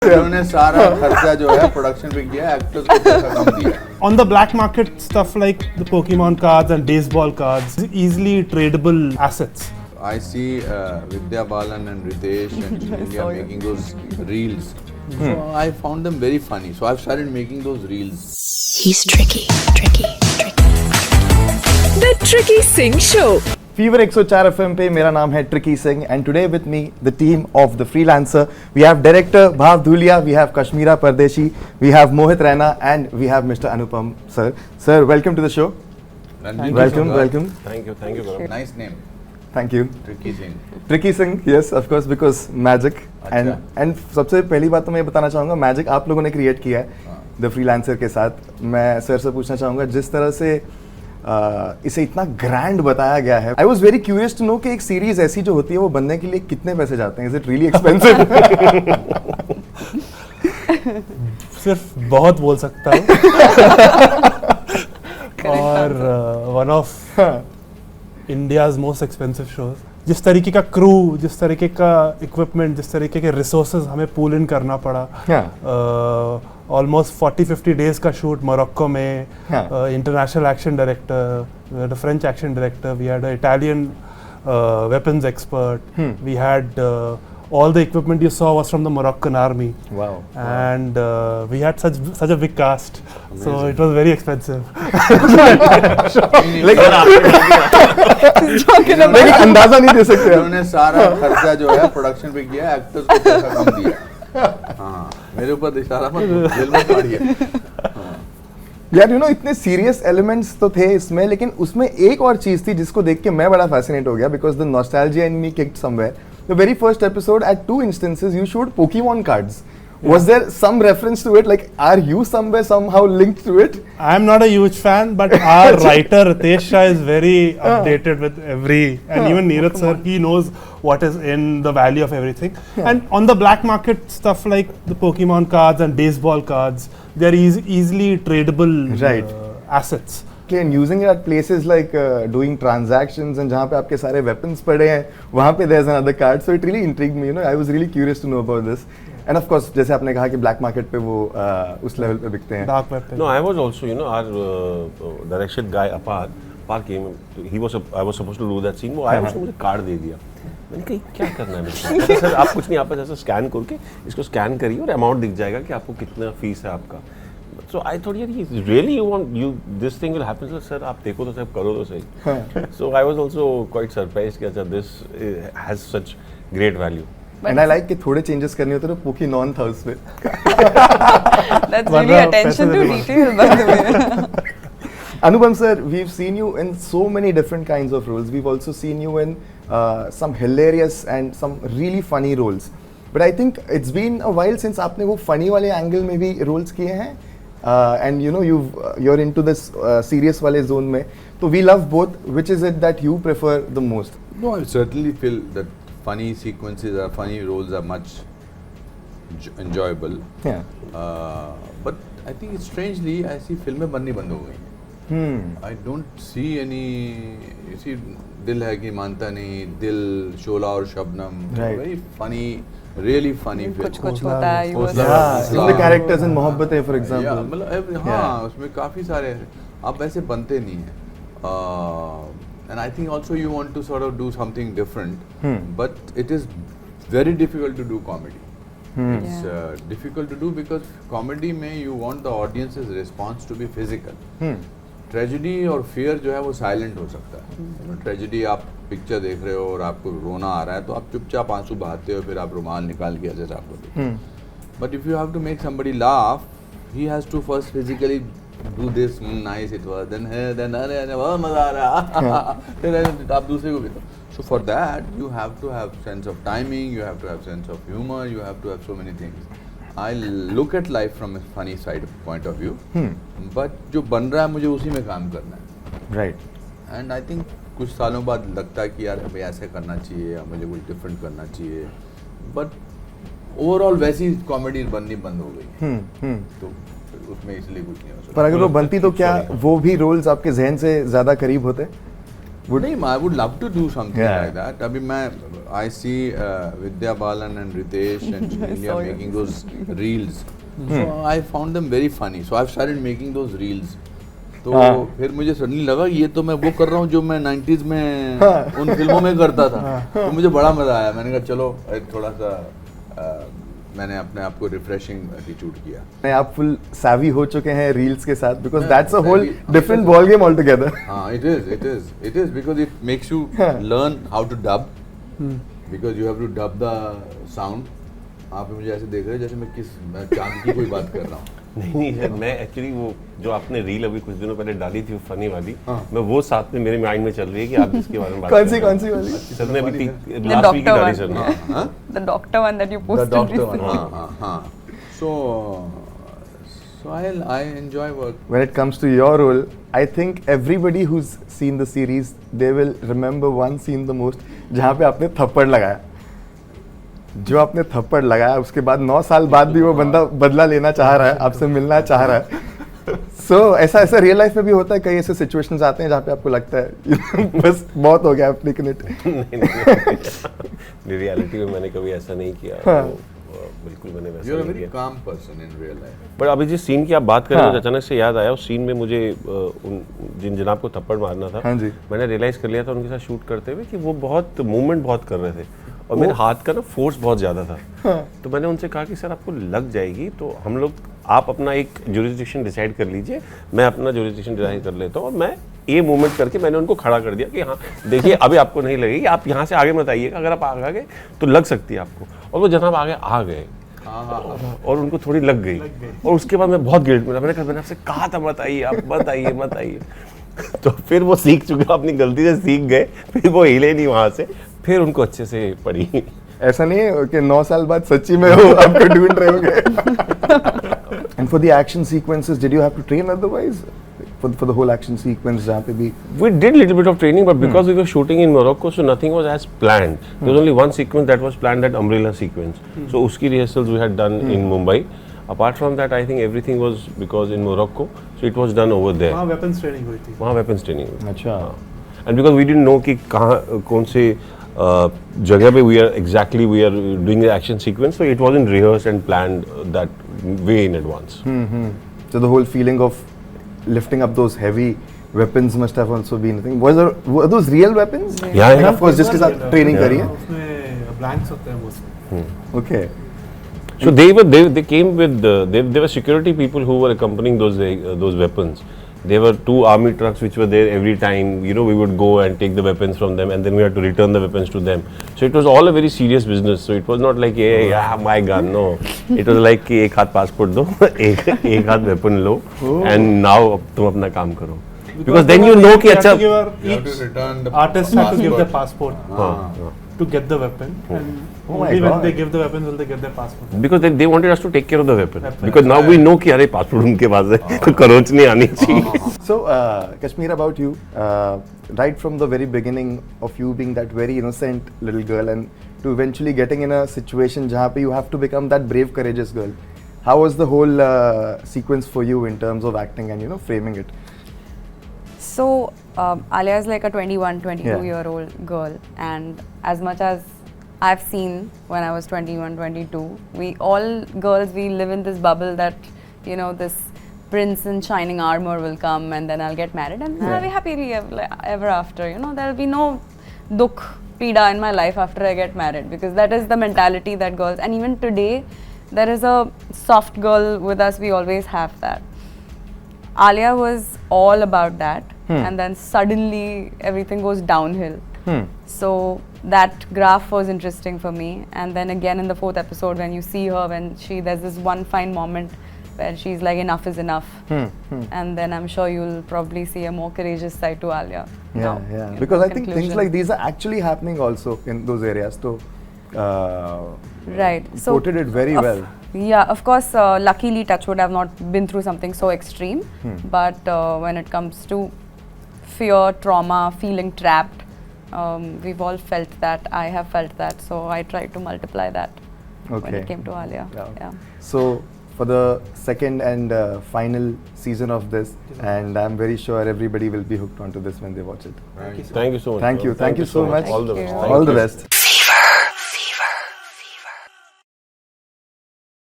उन्होंने सारा खर्चा जो है प्रोडक्शन पे किया, एक्टर्स को पैसा कम दिया. On the black market, stuff like the Pokemon cards and baseball cards, easily tradable assets. I see Vidya Balan and Ritesh and India making those reels. So I found them very funny. So I've started making those reels. He's tricky. The Tricky Singh Show. Fever 104 FM पे मेरा नाम है Tricky Singh and today with me the team of the freelancer we have director Bhav Dhulia, we have Kashmira Pardeshi, we have Mohit Raina and we have mister Anupam sir. Sir welcome to the show. Welcome. Thank you. Nice name. Thank you. Tricky Singh. Yes of course because magic and सबसे पहली बात तो मैं बताना चाहूँगा magic आप लोगों ने क्रिएट किया है द फ्रीलांसर के साथ. मैं सर से पूछना चाहूँगा जिस तरह से इसे इतना ग्रैंड बताया गया है, I was very curious to know कि एक सीरीज ऐसी जो होती है वो बनने के लिए कितने पैसे जाते हैं. Is it really expensive? सिर्फ बहुत बोल सकता हूँ. और one of India's most expensive shows. जिस तरीके का क्रू, जिस तरीके का इक्विपमेंट, जिस तरीके के रिसोर्सेज हमें पूल इन करना पड़ा. ऑलमोस्ट 40-50 डेज का शूट मोरक्को में. International action director, French action director, we had Italian weapons expert, we had all the equipment you saw was from the Moroccan army. Wow. And we had such a big cast. Amazing. So it was very expensive. लेकिन अंदाजा नहीं दे सकते. उन्होंने सारा खर्चा जो है production पे किया, एक्टर्स को पैसा कम दिया. हाँ, मेरे ऊपर इशारा मत, जेल में पड़िए. यार यू नो इतने सीरियस एलिमेंट्स तो थे इसमें, लेकिन उसमें एक और चीज थी जिसको देख के मैं बड़ा फैसिनेट हो गया because the nostalgia in me kicked somewhere. The very first episode at 2 instances you showed Pokemon cards. Was there some reference to it? Like, are you somewhere somehow linked to it? I am not a huge fan, but our writer Ritesh Shah is very updated with and even Neeraj sir, he knows what is in the value of everything. And on the black market, stuff like the Pokemon cards and baseball cards, they are easily tradable assets. And using it at places like doing transactions and जहाँ पे आपके सारे weapons पड़े हैं, वहाँ पे there's another card. So it really intrigued me. You know, I was really curious to know about this. And of course, जैसे आपने कहा कि black market पे वो उस level पे बिकते हैं. Dark web पे. No, I was also, you know, our direction guy Apar came. I was supposed to do that scene. वो आया, उसने मुझे कार्ड दे दिया. मैंने कहा क्या करना है मुझे? सर आप कुछ नहीं, आप ऐसा स्कैन करके इसको स्कैन करिए और अमाउंट दिख जाएगा कि आपको कितना फीस है आपका. So I thought, yeah, really you want this thing will happen? Sir, आप देखो तो सब करो तो सही. So I was also quite surprised कि अच्छा this has such great value. And I like कि थोड़े changes करने होते तो Pokemon था उसमें. That's really attention to detail, by the way. Anupam sir, we've seen you in so many different kinds of roles. We've also seen you in some hilarious and some really funny roles. But I think it's been a while since आपने वो funny वाले angle में भी roles किए हैं. And you know you're into this serious wale zone mein, so we love both. Which is it that you prefer the most? No, I certainly feel that funny sequences or funny roles are much enjoyable. But I think strangely I see filमें बननी बंद हो गई. I don't see any. You see, दिल है कि मानता नहीं, दिल, शोला और Shabnam, very funny. Really funny film. कुछ होता है. The characters in मोहब्बत है, for example. मतलब हाँ, उसमें काफी सारे आप ऐसे बनते नहीं हैं. And I think also you want to sort of do something different. But it is very difficult to do comedy. It's difficult to do because comedy में you want the audience's response to be physical. Tragedy और fear जो है वो silent हो सकता है. Tragedy आप picture देख रहे हो और आपको रोना आ रहा है तो आप चुपचाप आंसू बहाते हो, फिर आप रुमाल निकाल के ऐसे साफ करते हो. But if you have to make somebody laugh, he has to first physically do this, nice it was, then अरे बहुत मजा आ रहा, फिर आप दूसरे को भी. So for that you have to have sense of timing, you have to have sense of humour, you have to have so many things. I look at life from a funny side point of view, but जो बन रहा है मुझे उसी में काम करना है. Right. And I think कुछ सालों बाद लगता है कि यार भाई ऐसे करना चाहिए या मुझे कुछ डिफरेंट करना चाहिए. But overall वैसी कॉमेडी बननी बंद हो गई. तो उसमें इसलिए कुछ नहीं हो सकता. पर अगर वो बनती तो क्या वो भी रोल्स आपके जहन से ज्यादा करीब होते? नहीं, I would love to do something Yeah. like that. अभी मैं I see Vidya Balan and Ritesh and India saw your making those reels. So I found them very funny. So I've started making those reels. तो फिर मुझे suddenly लगा ये तो मैं वो कर रहा हूँ जो मैं 90s में उन फिल्मों में करता था. तो मुझे बड़ा मजा आया. मैंने कहा चलो थोड़ा सा मैंने अपने आप को रिफ्रेशिंग एटीट्यूड किया. नहीं, आप फुल savvy हो चुके हैं रील्स के साथ because Yeah, that's a whole savvy. Different ball game altogether. हाँ, it is because it makes you learn how to dub because you have to dub the sound. आप मुझे ऐसे देख रहे हैं जैसे मैं चांद की कोई बात कर रहा हूँ. नहीं सर, मैं एक्चुअली वो जो आपने रील अभी कुछ दिनों पहले डाली थी वो फनी वाली, हाँ. मैं वो साथ में मेरे माइंड में चल रही है कि आप जिसके बारे में बात कौन कर सी रहे हैं. कौन सी वाली? सर ने अभी The लास्ट वीक ही doctor डाली one. सर ने. हाँ? The doctor one that you posted doctor one. recently. हाँ. So I enjoy work. When it comes to your role, I think everybody who's seen the series, they will remember one scene the most, जहाँ पे आपने थप्पड़ लगाया. जो आपने थप्पड़ लगाया उसके बाद 9 साल बाद भी वो बंदा बदला लेना चाह रहा है, आपसे मिलना चाह रहा है. So ऐसा रियल लाइफ में भी होता है, कई ऐसे सिचुएशंस आते हैं जहाँ पे आपको लगता है बस बहुत हो गया अपनी कनेक्ट. नहीं, रियलिटी में मैंने कभी ऐसा नहीं किया. हाँ. तो, बिल्कुल मैंने वैसा You're a नहीं very किया. calm person in real life. पर अभी जिस सीन की आप बात कर रहे हाँ. हो अचानक से याद आया, उस सीन में मुझे उन जिन जनाब को थप्पड़ मारना था, हाँ जी. मैंने रियलाइज कर लिया था उनके साथ शूट करते हुए कि वो बहुत मूवमेंट बहुत कर रहे थे और मेरे हाथ का ना फोर्स बहुत ज़्यादा था. हाँ. तो मैंने उनसे कहा कि सर आपको लग जाएगी तो हम लोग आप अपना एक जुरिस्डिक्शन डिसाइड कर लीजिए, मैं अपना जुरिस्डिक्शन डिसाइड कर लेता हूँ. और मैं ये मूवमेंट करके मैंने उनको खड़ा कर दिया कि हाँ देखिए अभी आपको नहीं लगेगी, आप यहाँ से आगे मत आइएगा, अगर आप आगे गए तो लग सकती है आपको. और वो जनाब आगे आ गए और उनको थोड़ी लग गई. और उसके बाद मैं बहुत गिल्ट मिला. मैंने आपसे कहा था मत आइए, आप मत आइए मत आइए. तो फिर वो सीख चुके, अपनी गलती से सीख गए, फिर वो हिले नहीं वहाँ से, फिर उनको अच्छे से पड़ी. ऐसा नहीं है कि 9 साल बाद सच्ची में हो आपको ढूंढ रहे होंगे. And for the action sequences, did you have to train otherwise for the whole action sequence जहाँ पे भी? We did little bit of training, but because we were shooting in Morocco, so nothing was as planned. There was only one sequence that was planned, that umbrella sequence. So uski rehearsals we had done in Mumbai. Apart from that, I think everything was because in Morocco, so it was done over there. वहाँ weapons training हुई थी. वहाँ weapons training हुई. अच्छा. And because we didn't know कि कहाँ कौन से जगह पे we are doing the action sequence, so it wasn't rehearsed and planned that way in advance. So the whole feeling of lifting up those heavy weapons must have also been a thing. Were those real weapons? Yeah, Like, yeah. of course, जिसके साथ training करी है. उसमें blanks होते हैं mostly. Okay. So they came with there were security people who were accompanying those weapons. There were 2 army trucks which were there every time. You know, we would go and take the weapons from them, and then we had to return the weapons to them. So it was all a very serious business. So it was not like, hey, yeah, my gun. No, it was like कि एक हाथ passport दो, एक हाथ weapon low, and now तुम अपना काम करो. Because then you know कि अच्छा. You have to return the Artists have to give their passport हाँ. to get the weapon, and Oh my only when God. they give the weapons will they get their passport. Because they wanted us to take care of the weapon. Weapon. Because now we know कि अरे passport उनके पास है, तो खरोंच नहीं आनी चाहिए. So, Kashmir, about you, right from the very beginning of you being that very innocent little girl and to eventually getting in a situation जहाँ पे you have to become that brave, courageous girl. How was the whole sequence for you in terms of acting and, you know, framing it? So, Alia is like a 21, 22 Yeah. year old girl, and as much as I've seen when I was 21, 22, we all girls, we live in this bubble that, you know, this prince in shining armor will come and then I'll get married and I'll be happily ever after, you know, there'll be no dukh, pida in my life after I get married, because that is the mentality that girls, and even today, there is a soft girl with us, we always have that. Alia was all about that, and then suddenly everything goes downhill. So that graph was interesting for me. And then again in the 4th episode, when you see her, when there's this one fine moment where she's like, enough is enough. And then I'm sure you'll probably see a more courageous side to Alia. Yeah, now, yeah. in Because I think things conclusion. like these are actually happening also in those areas. So, Right. So portrayed it very well. Yeah, of course, luckily Touchwood I've not been through something so extreme. But when it comes to fear, trauma, feeling trapped, we've all felt that. I have felt that. So I tried to multiply that when Okay. it came to Alia. Yeah. Yeah. So for the second and final season of this, and I'm very sure everybody will be hooked onto this when they watch it. Thank you. Thank you so much. Thank you so much. All the Thank best. you. Thank All the you. best.